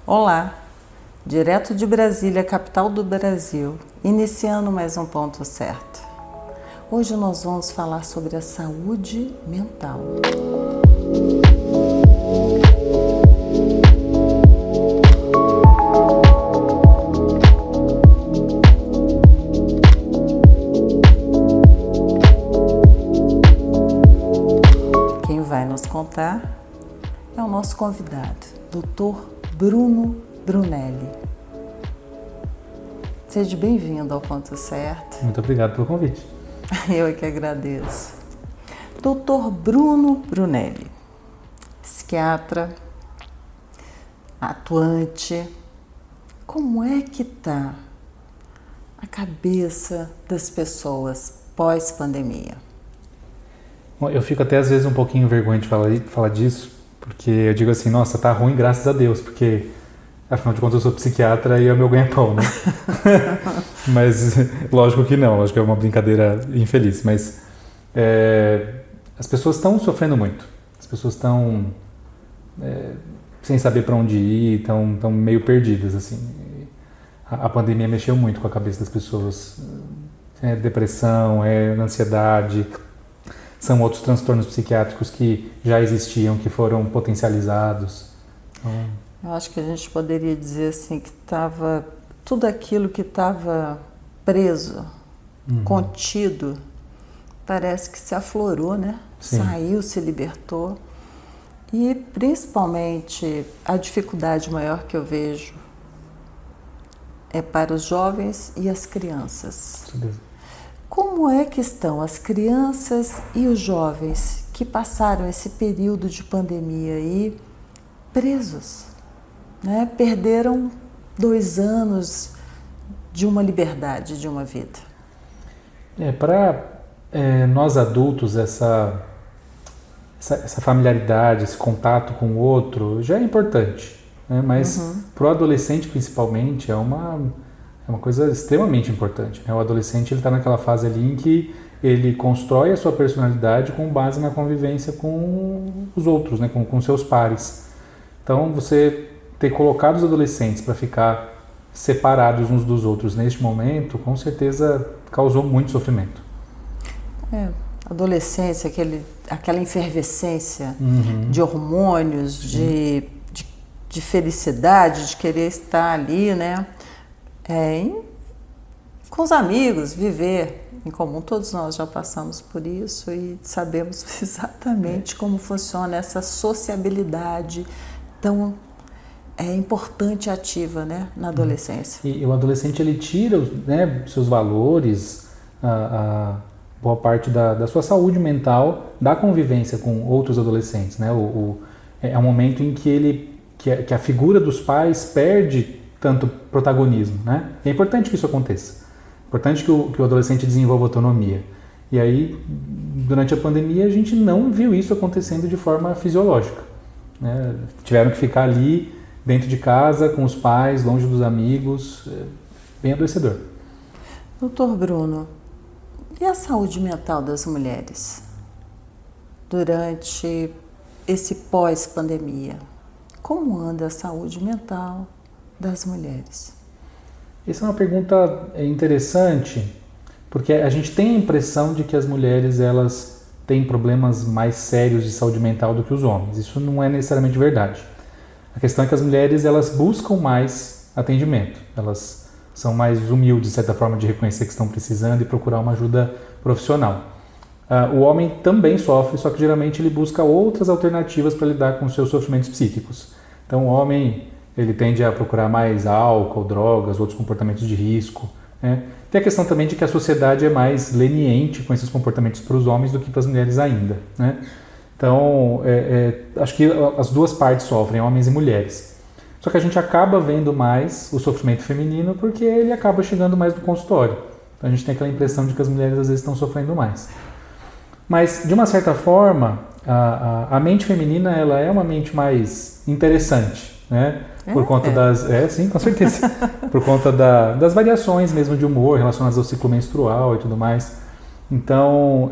Olá, direto de Brasília, capital do Brasil, iniciando mais um Ponto Certo. Hoje nós vamos falar sobre a saúde mental. Quem vai nos contar é o nosso convidado, Dr. Bruno Brunelli. Seja bem-vindo ao Ponto Certo. Muito obrigado pelo convite. Eu é que agradeço. Dr. Bruno Brunelli, psiquiatra, atuante. Como é que está a cabeça das pessoas pós-pandemia? Bom, eu fico até às vezes um pouquinho envergonhado de falar disso, porque eu digo assim, nossa, tá ruim graças a Deus, porque afinal de contas eu sou psiquiatra e é o meu ganha-pão, né? Mas lógico que não, lógico que é uma brincadeira infeliz, mas as pessoas estão sofrendo muito, as pessoas estão sem saber para onde ir, estão meio perdidas, assim. A pandemia mexeu muito com a cabeça das pessoas, depressão, ansiedade, são outros transtornos psiquiátricos que já existiam, que foram potencializados. Eu acho que a gente poderia dizer assim que estava tudo aquilo que estava preso, contido, parece que se aflorou, né? Sim. Saiu, se libertou. E principalmente a dificuldade maior que eu vejo é para os jovens e as crianças. Como é que estão as crianças e os jovens que passaram esse período de pandemia aí presos, né? Perderam 2 anos de uma liberdade, de uma vida. Para nós adultos, essa familiaridade, esse contato com o outro já é importante, né? Mas para o adolescente principalmente é uma coisa extremamente importante, né? O adolescente está naquela fase ali em que ele constrói a sua personalidade com base na convivência com os outros, né? com seus pares. Então, você ter colocado os adolescentes para ficar separados uns dos outros neste momento, com certeza causou muito sofrimento. Adolescência, aquela efervescência de hormônios, de felicidade, de querer estar ali, né? Com os amigos, viver em comum. Todos nós já passamos por isso e sabemos exatamente como funciona essa sociabilidade tão importante e ativa, né, na adolescência. E o adolescente, ele tira, né, seus valores, a boa parte da sua saúde mental da convivência com outros adolescentes, né? É um momento em que a figura dos pais perde tanto protagonismo, né? É importante que isso aconteça. É importante que o adolescente desenvolva autonomia. E aí, durante a pandemia, a gente não viu isso acontecendo de forma fisiológica, né? Tiveram que ficar ali dentro de casa, com os pais, longe dos amigos, bem adoecedor. Doutor Bruno, e a saúde mental das mulheres durante esse pós-pandemia? Como anda a saúde mental das mulheres? Essa é uma pergunta interessante, porque a gente tem a impressão de que as mulheres elas têm problemas mais sérios de saúde mental do que os homens. Isso não é necessariamente verdade. A questão é que as mulheres elas buscam mais atendimento, elas são mais humildes, de certa forma, de reconhecer que estão precisando e procurar uma ajuda profissional. O homem também sofre, só que geralmente ele busca outras alternativas para lidar com os seus sofrimentos psíquicos. Então o homem ele tende a procurar mais álcool, drogas, outros comportamentos de risco, né? Tem a questão também de que a sociedade é mais leniente com esses comportamentos para os homens do que para as mulheres ainda, né? Então, acho que as duas partes sofrem, homens e mulheres. Só que a gente acaba vendo mais o sofrimento feminino porque ele acaba chegando mais no consultório. Então a gente tem aquela impressão de que as mulheres às vezes estão sofrendo mais. Mas, de uma certa forma, a mente feminina ela é uma mente mais interessante, né? Por conta das... sim, com certeza. Por conta das variações mesmo de humor relacionadas ao ciclo menstrual e tudo mais. Então,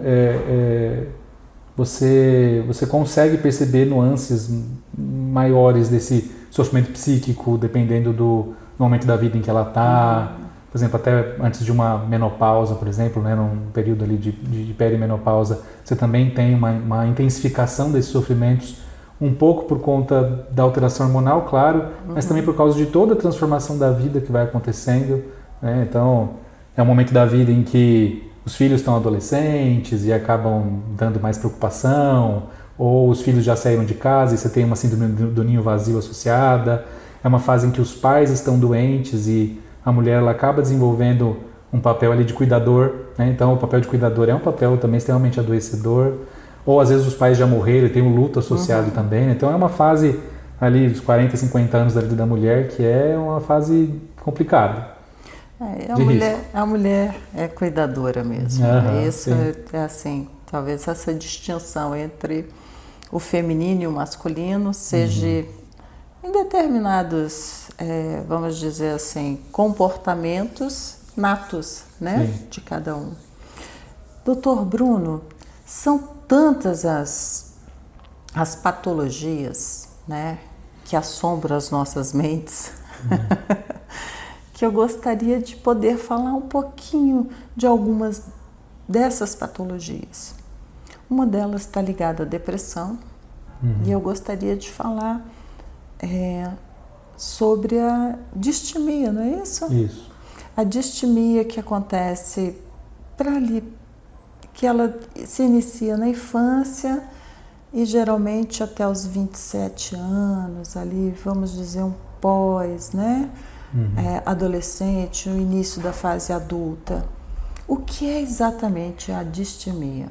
você consegue perceber nuances maiores desse sofrimento psíquico, dependendo do momento da vida em que ela está. Por exemplo, até antes de uma menopausa, por exemplo, né, num período ali de perimenopausa, você também tem uma intensificação desses sofrimentos, um pouco por conta da alteração hormonal, claro, mas também por causa de toda a transformação da vida que vai acontecendo, né? Então, é um momento da vida em que os filhos estão adolescentes e acabam dando mais preocupação, ou os filhos já saíram de casa e você tem uma síndrome do ninho vazio associada. É uma fase em que os pais estão doentes e a mulher ela acaba desenvolvendo um papel ali de cuidador, né? Então o papel de cuidador é um papel também extremamente adoecedor. Ou às vezes os pais já morreram e tem um luto associado também, né? Então é uma fase ali dos 40, 50 anos da vida da mulher que é uma fase complicada. A mulher é cuidadora mesmo. Isso é assim, talvez essa distinção entre o feminino e o masculino seja em determinados, vamos dizer assim, comportamentos natos, né, de cada um. Doutor Bruno, são tantas as patologias, né, que assombram as nossas mentes, que eu gostaria de poder falar um pouquinho de algumas dessas patologias. Uma delas está ligada à depressão, e eu gostaria de falar sobre a distimia, não é isso? Isso. A distimia que acontece que ela se inicia na infância e geralmente até os 27 anos, ali, vamos dizer, um pós, né? Adolescente, o início da fase adulta. O que é exatamente a distimia?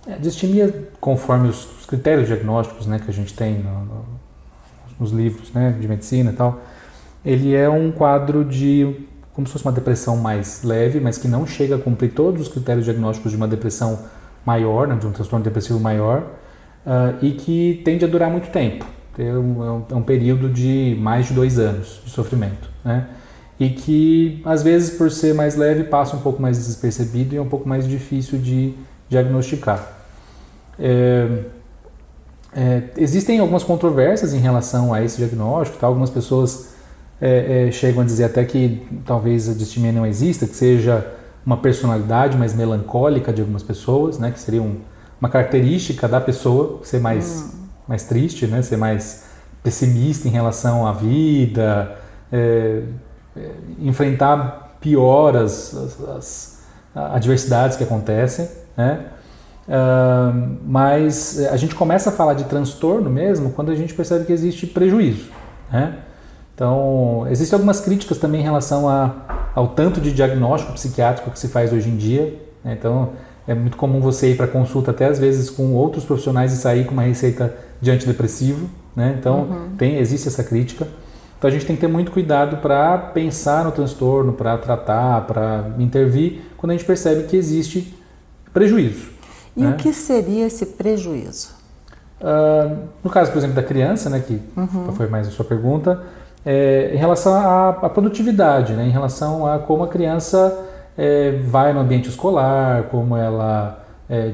A distimia, conforme os critérios diagnósticos, né, que a gente tem nos livros, né, de medicina e tal, ele é um quadro de como se fosse uma depressão mais leve, mas que não chega a cumprir todos os critérios diagnósticos de uma depressão maior, né, de um transtorno depressivo maior, e que tende a durar muito tempo. É um período de mais de 2 anos de sofrimento, né? E que, às vezes, por ser mais leve, passa um pouco mais despercebido e é um pouco mais difícil de diagnosticar. Existem algumas controvérsias em relação a esse diagnóstico, tá? Algumas pessoas chegam a dizer até que talvez a distimia não exista, que seja uma personalidade mais melancólica de algumas pessoas, né? Que seria uma característica da pessoa ser mais triste, né? Ser mais pessimista em relação à vida, enfrentar pior as adversidades que acontecem, né? Mas a gente começa a falar de transtorno mesmo quando a gente percebe que existe prejuízo, né? Então, existem algumas críticas também em relação ao tanto de diagnóstico psiquiátrico que se faz hoje em dia, né? Então, é muito comum você ir para consulta até às vezes com outros profissionais e sair com uma receita de antidepressivo, né? Então, existe essa crítica. Então, a gente tem que ter muito cuidado para pensar no transtorno, para tratar, para intervir, quando a gente percebe que existe prejuízo. E o que seria esse prejuízo? No caso, por exemplo, da criança, né, que foi mais a sua pergunta, em relação à produtividade, né, em relação a como a criança vai no ambiente escolar, como ela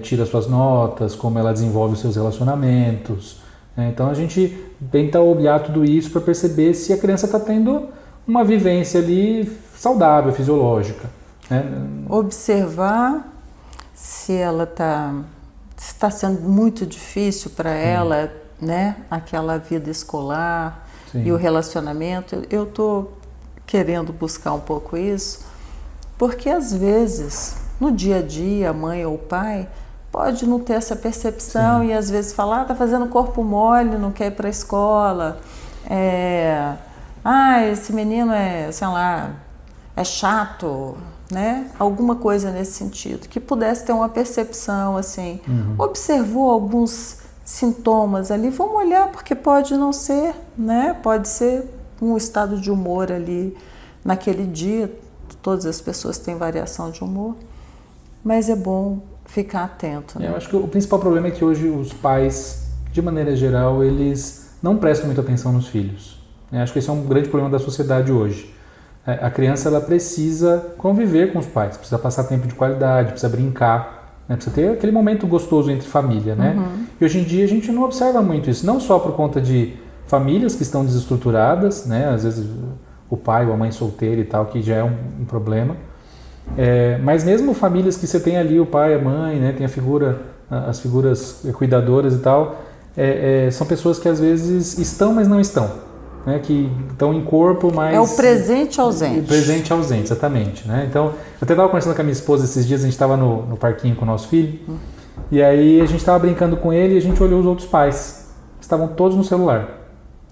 tira suas notas, como ela desenvolve os seus relacionamentos. Então a gente tenta olhar tudo isso para perceber se a criança está tendo uma vivência ali saudável, fisiológica, né? Observar se ela está sendo muito difícil para ela, né? Aquela vida escolar. Sim. E o relacionamento. Eu estou querendo buscar um pouco isso, porque às vezes, no dia a dia, a mãe ou o pai pode não ter essa percepção. Sim. E às vezes falar, tá fazendo corpo mole, não quer ir para a escola. Esse menino sei lá, é chato, né? Alguma coisa nesse sentido, que pudesse ter uma percepção, assim, observou alguns sintomas ali, vamos olhar, porque pode não ser, né? Pode ser um estado de humor ali naquele dia, todas as pessoas têm variação de humor, mas é bom ficar atento, né? Eu acho que o principal problema é que hoje os pais, de maneira geral, eles não prestam muita atenção nos filhos. Eu acho que esse é um grande problema da sociedade hoje. A criança ela precisa conviver com os pais, precisa passar tempo de qualidade, precisa brincar, né? Precisa ter aquele momento gostoso entre família, né? E hoje em dia a gente não observa muito isso, não só por conta de famílias que estão desestruturadas, né? Às vezes o pai ou a mãe solteira e tal, que já é um problema. Mas mesmo famílias que você tem ali o pai, a mãe, né? Tem as figuras cuidadoras e tal, são pessoas que às vezes estão, mas não estão, né? Que estão em corpo, mas... É o presente ausente. O presente ausente, exatamente, né? Então, eu até estava conversando com a minha esposa esses dias, a gente estava no parquinho com o nosso filho, e aí a gente estava brincando com ele e a gente olhou os outros pais, estavam todos no celular.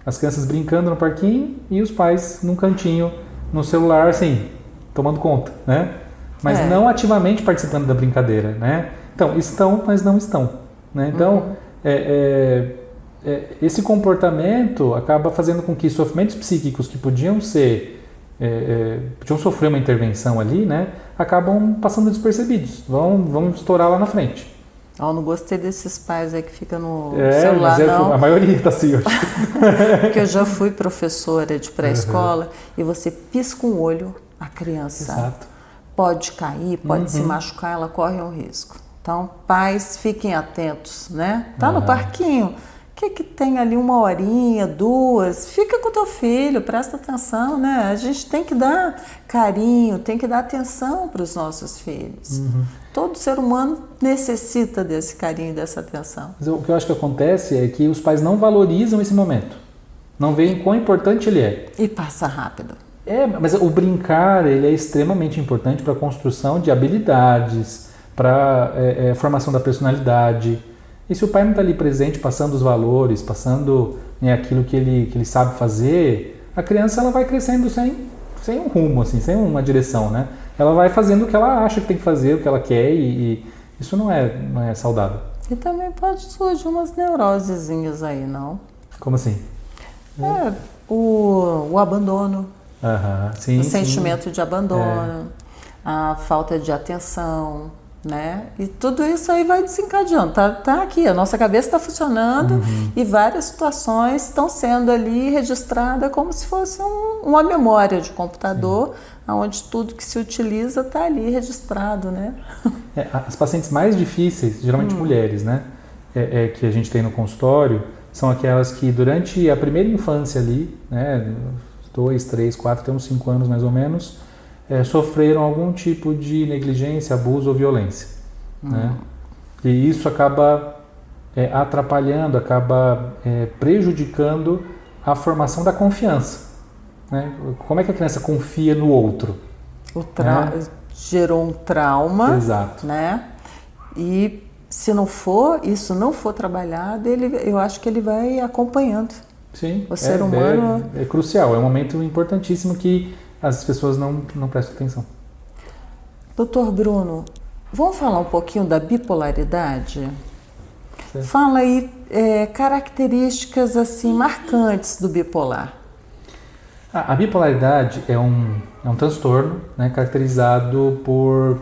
As crianças brincando no parquinho e os pais num cantinho no celular, assim, tomando conta, né? Mas não ativamente participando da brincadeira, né? Então, estão, mas não estão, né? Então, esse comportamento acaba fazendo com que sofrimentos psíquicos que podiam sofrer uma intervenção ali, né? Acabam passando despercebidos, vão estourar lá na frente. Eu não gostei desses pais aí que ficam no celular, mas não. A maioria está assim hoje. Porque eu já fui professora de pré-escola e você pisca um olho, a criança pode cair, pode se machucar, ela corre um risco. Então, pais, fiquem atentos, né? Tá no parquinho, o que tem ali 1 horinha, 2? Fica com o teu filho, presta atenção, né? A gente tem que dar carinho, tem que dar atenção para os nossos filhos. Todo ser humano necessita desse carinho e dessa atenção. Mas o que eu acho que acontece é que os pais não valorizam esse momento. Não veem quão importante ele é. E passa rápido. Mas o brincar, ele é extremamente importante para a construção de habilidades, para a formação da personalidade. E se o pai não está ali presente, passando os valores, passando aquilo que ele sabe fazer, a criança ela vai crescendo sem um rumo, assim, sem uma direção, né? Ela vai fazendo o que ela acha que tem que fazer, o que ela quer, e isso não é saudável. E também pode surgir umas neurosezinhas aí, não? Como assim? O abandono, Sim, o sentimento de abandono, a falta de atenção, né? E tudo isso aí vai desencadeando. Tá aqui, a nossa cabeça está funcionando e várias situações estão sendo ali registradas como se fosse uma memória de computador, onde tudo que se utiliza está ali registrado, né? As pacientes mais difíceis, geralmente mulheres, né? Que a gente tem no consultório, são aquelas que durante a primeira infância ali, né? 2, 3, 4, até uns 5 anos mais ou menos, sofreram algum tipo de negligência, abuso ou violência. Né? E isso acaba atrapalhando, acaba prejudicando a formação da confiança. Né? Como é que a criança confia no outro? Gerou um trauma. Exato. Né? E se isso não for trabalhado, eu acho que ele vai acompanhando. Sim, o ser humano. É crucial, é um momento importantíssimo que as pessoas não prestam atenção. Doutor Bruno, vamos falar um pouquinho da bipolaridade? Certo. Fala aí características assim marcantes do bipolar. A bipolaridade é um transtorno, né, caracterizado por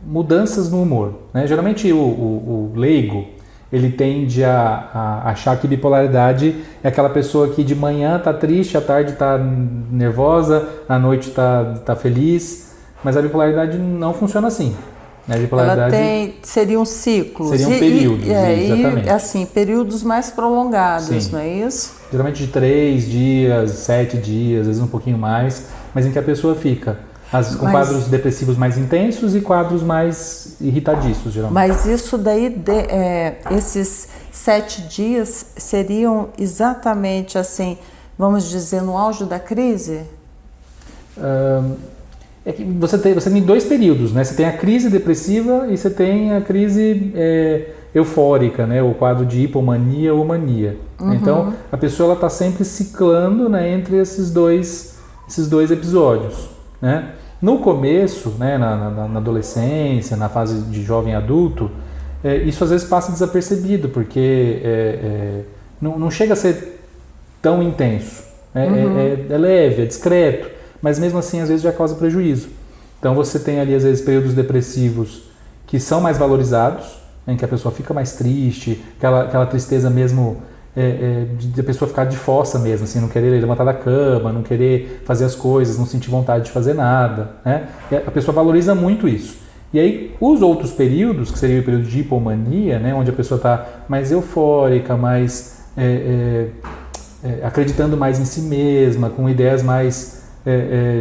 mudanças no humor. Né? Geralmente o leigo ele tende a achar que bipolaridade é aquela pessoa que de manhã está triste, à tarde está nervosa, à noite está feliz, mas a bipolaridade não funciona assim. A bipolaridade seriam ciclos. Seriam períodos, exatamente. E assim, períodos mais prolongados, Sim. Não é isso? Geralmente de 3 dias, 7 dias, às vezes um pouquinho mais, mas em que a pessoa fica com quadros depressivos mais intensos e quadros mais irritadiços, geralmente. Mas isso daí, esses 7 dias seriam exatamente assim, vamos dizer, no auge da crise? É que você tem 2 períodos, né? Você tem a crise depressiva e você tem a crise eufórica, né? O quadro de hipomania ou mania. Então, a pessoa está sempre ciclando, né, entre esses dois episódios. Né? No começo, né, na adolescência, na fase de jovem adulto, isso às vezes passa desapercebido, porque não chega a ser tão intenso. É leve, é discreto, mas mesmo assim às vezes já causa prejuízo. Então você tem ali às vezes períodos depressivos que são mais valorizados, em que a pessoa fica mais triste, aquela tristeza mesmo de a pessoa ficar de fossa mesmo, assim, não querer levantar da cama, não querer fazer as coisas, não sentir vontade de fazer nada, né? E a pessoa valoriza muito isso. E aí os outros períodos, que seria o período de hipomania, né, onde a pessoa está mais eufórica, mais acreditando mais em si mesma, com ideias mais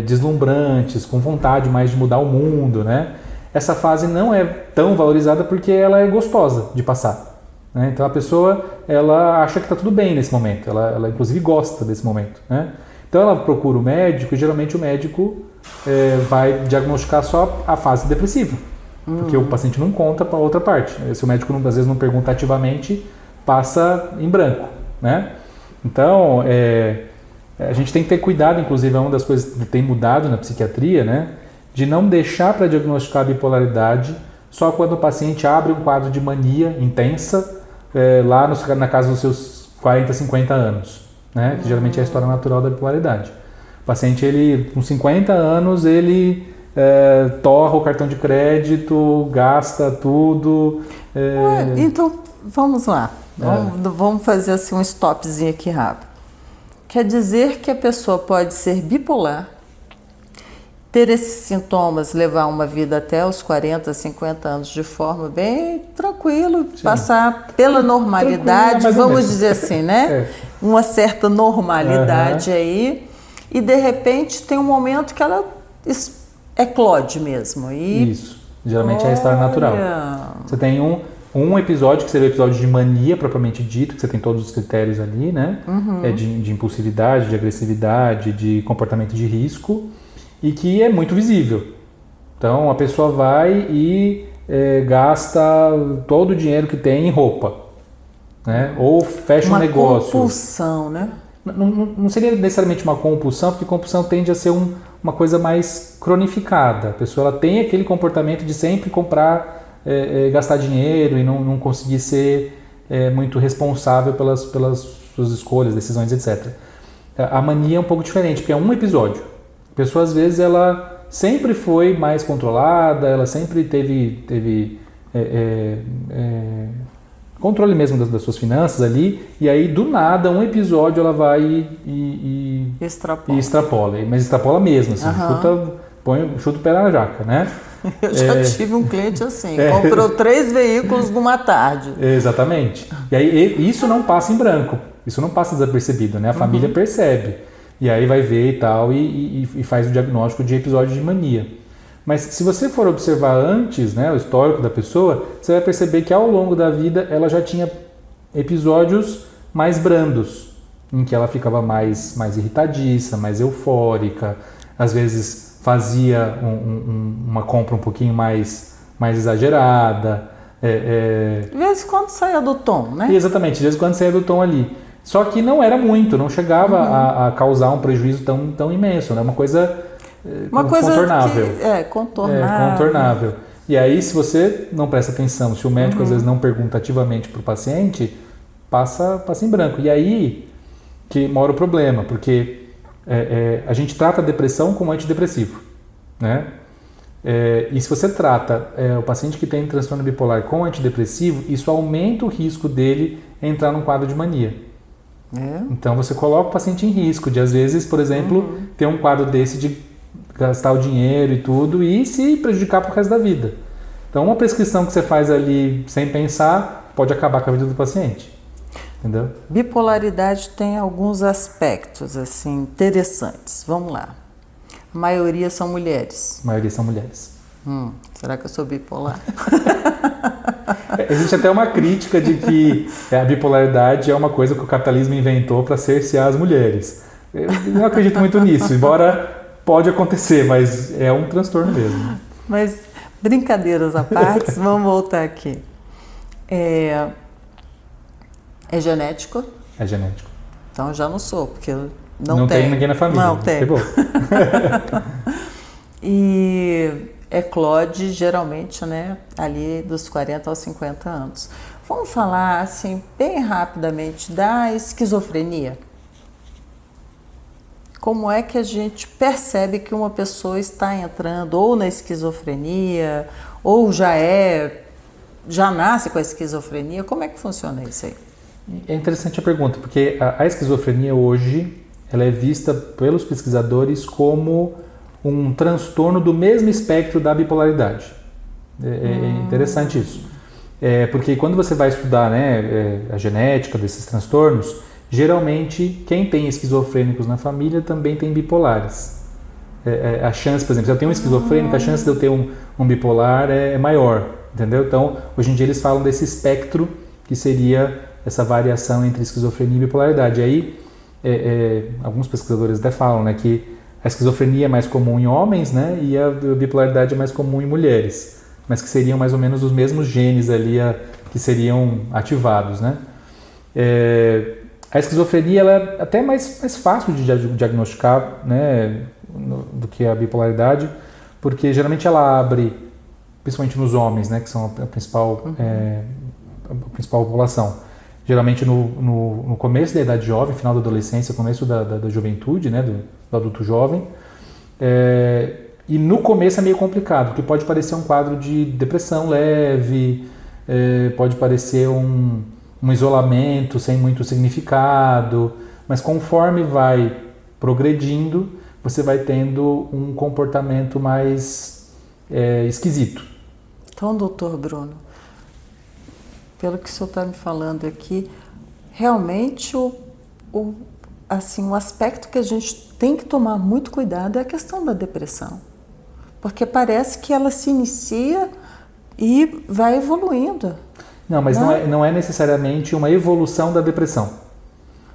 deslumbrantes, com vontade mais de mudar o mundo, né? Essa fase não é tão valorizada porque ela é gostosa de passar, né? Então a pessoa, ela acha que está tudo bem nesse momento, ela inclusive gosta desse momento, né? Então ela procura o médico e geralmente o médico vai diagnosticar só a fase depressiva, porque o paciente não conta para a outra parte. Se o médico às vezes não pergunta ativamente, passa em branco, né? Então, a gente tem que ter cuidado, inclusive é uma das coisas que tem mudado na psiquiatria, né? De não deixar para diagnosticar a bipolaridade só quando o paciente abre um quadro de mania intensa lá na casa dos seus 40, 50 anos, né? Que geralmente é a história natural da bipolaridade. O paciente, ele com 50 anos, ele torra o cartão de crédito, gasta tudo. Então, vamos lá. Vamos fazer assim um stopzinho aqui rápido. Quer dizer que a pessoa pode ser bipolar, ter esses sintomas, levar uma vida até os 40, 50 anos de forma bem tranquila, passar pela normalidade, vamos dizer assim, né? Uma certa normalidade aí, e de repente tem um momento que ela eclode mesmo. Isso, geralmente é a história natural. Você tem um episódio, que seria o episódio de mania propriamente dito, que você tem todos os critérios ali, né? De impulsividade, de agressividade, de comportamento de risco, e que é muito visível. Então a pessoa vai e gasta todo o dinheiro que tem em roupa, né? Ou fecha um negócio. Uma compulsão, né? Não seria necessariamente uma compulsão, porque compulsão tende a ser uma coisa mais cronificada. A pessoa ela tem aquele comportamento de sempre comprar, gastar dinheiro e não conseguir ser muito responsável pelas suas escolhas, decisões, etc. A mania é um pouco diferente, porque é um episódio. A pessoa, às vezes, ela sempre foi mais controlada, ela sempre teve controle mesmo das suas finanças ali, e aí, do nada, um episódio ela vai e extrapola. Mas extrapola mesmo, assim, chuta o pé na jaca, né? Eu já tive um cliente assim, comprou 3 veículos numa tarde. Exatamente. E aí isso não passa em branco, isso não passa desapercebido, né? A família percebe. E aí vai ver e tal, e faz o diagnóstico de episódio de mania. Mas se você for observar antes, né, o histórico da pessoa, você vai perceber que ao longo da vida ela já tinha episódios mais brandos, em que ela ficava mais irritadiça, mais eufórica, às vezes fazia uma compra um pouquinho mais exagerada. De vez em quando saia do tom, né? Exatamente, de vez em quando saia do tom ali. Só que não era muito, não chegava a causar um prejuízo tão imenso, né? Uma coisa contornável. Contornável. E aí, se você não presta atenção, se o médico às vezes não pergunta ativamente para o paciente, passa em branco. E aí que mora o problema, porque a gente trata a depressão como antidepressivo, né? E se você trata o paciente que tem transtorno bipolar com antidepressivo, isso aumenta o risco dele entrar num quadro de mania. Então você coloca o paciente em risco de, às vezes, por exemplo, ter um quadro desse de gastar o dinheiro e tudo e se prejudicar pro resto da vida. Então uma prescrição que você faz ali sem pensar pode acabar com a vida do paciente. Entendeu? Bipolaridade tem alguns aspectos assim interessantes. Vamos lá. A maioria são mulheres. A maioria são mulheres. Será que eu sou bipolar? Existe até uma crítica de que a bipolaridade é uma coisa que o capitalismo inventou para cercear as mulheres. Eu não acredito muito nisso, embora pode acontecer, mas é um transtorno mesmo. Mas, brincadeiras à parte, vamos voltar aqui. É genético? É genético. Então já não sou, porque eu não tem ninguém na família. Não tem. Que bom. E eclode geralmente, né, ali dos 40 aos 50 anos. Vamos falar assim bem rapidamente da esquizofrenia. Como é que a gente percebe que uma pessoa está entrando ou na esquizofrenia ou já nasce com a esquizofrenia? Como é que funciona isso aí? É interessante a pergunta, porque a esquizofrenia hoje ela é vista pelos pesquisadores como um transtorno do mesmo espectro da bipolaridade. É interessante isso. Porque quando você vai estudar, né, a genética desses transtornos, Geralmente, quem tem esquizofrênicos na família também tem bipolares. A chance, por exemplo, se eu tenho um esquizofrênico, a chance de eu ter um bipolar é maior, entendeu? Então, hoje em dia eles falam desse espectro que seria essa variação entre esquizofrenia e bipolaridade. E aí, alguns pesquisadores até falam, né, que a esquizofrenia é mais comum em homens, né, e a bipolaridade é mais comum em mulheres, mas que seriam mais ou menos os mesmos genes ali que seriam ativados, né? A esquizofrenia ela é até mais fácil de diagnosticar, né, do que a bipolaridade, porque geralmente ela abre, principalmente nos homens, né, que são a principal população. Geralmente no começo da idade jovem, final da adolescência, começo da juventude, né, do adulto jovem. E no começo é meio complicado, porque pode parecer um quadro de depressão leve, pode parecer um isolamento sem muito significado, mas conforme vai progredindo, você vai tendo um comportamento mais esquisito. Então, doutor Bruno, pelo que o senhor está me falando aqui, realmente o aspecto que a gente tem que tomar muito cuidado é a questão da depressão. Porque parece que ela se inicia e vai evoluindo. Não, mas não é necessariamente uma evolução da depressão.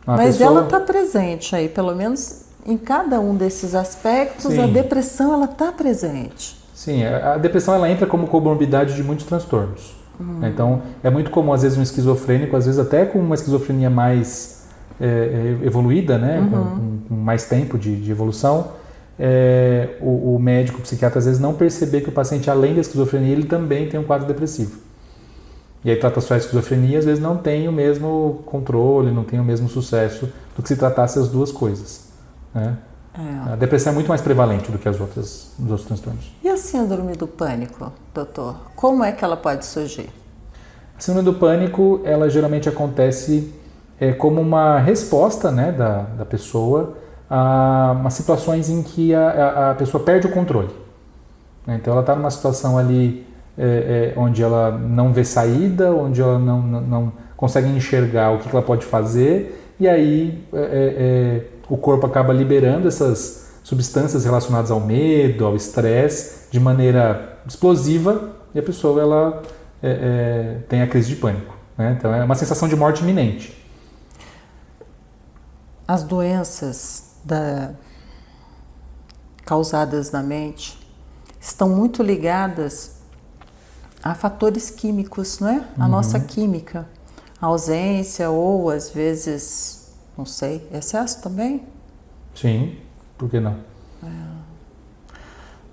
Mas ela está presente aí, pelo menos em cada um desses aspectos. Sim. A depressão ela está presente. Sim, a depressão ela entra como comorbidade de muitos transtornos. Então, é muito comum, às vezes, um esquizofrênico, às vezes até com uma esquizofrenia mais evoluída, né, com mais tempo de evolução, o médico, o psiquiatra, às vezes não perceber que o paciente, além da esquizofrenia, ele também tem um quadro depressivo. E aí trata só a esquizofrenia, às vezes não tem o mesmo controle, não tem o mesmo sucesso do que se tratasse as duas coisas, né? A depressão é muito mais prevalente do que os outros transtornos. E a síndrome do pânico, doutor? Como é que ela pode surgir? A síndrome do pânico, ela geralmente acontece como uma resposta, né, da pessoa a umas situações em que a pessoa perde o controle. Então ela está numa situação ali onde ela não vê saída, onde ela não consegue enxergar o que ela pode fazer, e aí o corpo acaba liberando essas substâncias relacionadas ao medo, ao estresse, de maneira explosiva, e a pessoa ela tem a crise de pânico, né? Então é uma sensação de morte iminente. As doenças causadas na mente estão muito ligadas a fatores químicos, não é? A nossa química, a ausência ou às vezes, não sei, excesso também? Sim, por que não?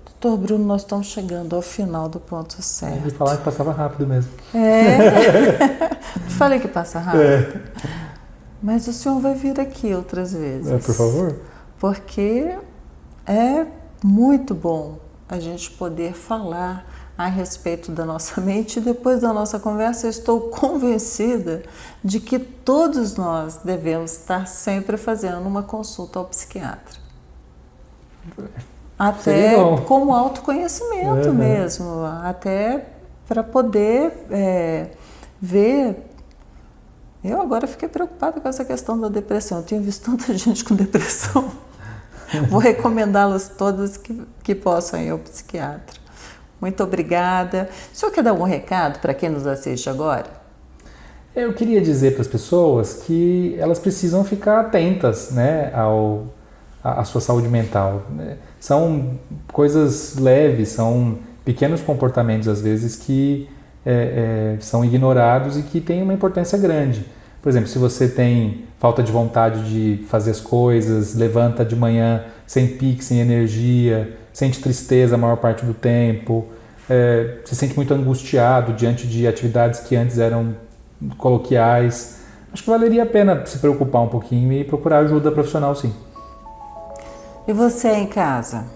Doutor Bruno, nós estamos chegando ao final do ponto certo. Eu ia falar que passava rápido mesmo. Falei que passa rápido. Mas o senhor vai vir aqui outras vezes. Por favor. Porque é muito bom a gente poder falar a respeito da nossa mente. E depois da nossa conversa, eu estou convencida de que todos nós devemos estar sempre fazendo uma consulta ao psiquiatra. Até como autoconhecimento mesmo, até para poder ver. Eu agora fiquei preocupada com essa questão da depressão. Eu tenho visto tanta gente com depressão. Vou recomendá-las todas que possam ir ao psiquiatra. Muito obrigada. O senhor quer dar algum recado para quem nos assiste agora? Eu queria dizer para as pessoas que elas precisam ficar atentas, né, à sua saúde mental. São coisas leves, são pequenos comportamentos, às vezes, que são ignorados e que têm uma importância grande. Por exemplo, se você tem falta de vontade de fazer as coisas, levanta de manhã sem pique, sem energia, sente tristeza a maior parte do tempo, se sente muito angustiado diante de atividades que antes eram coloquiais, acho que valeria a pena se preocupar um pouquinho e procurar ajuda profissional, sim. E você em casa?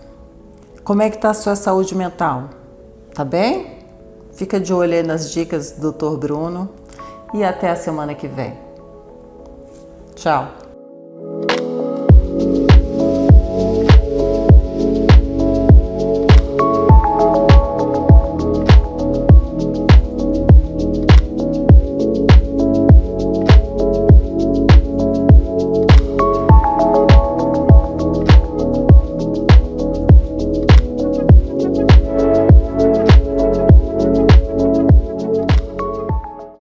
Como é que está a sua saúde mental? Tá bem? Fica de olho aí nas dicas do Dr. Bruno e até a semana que vem. Tchau!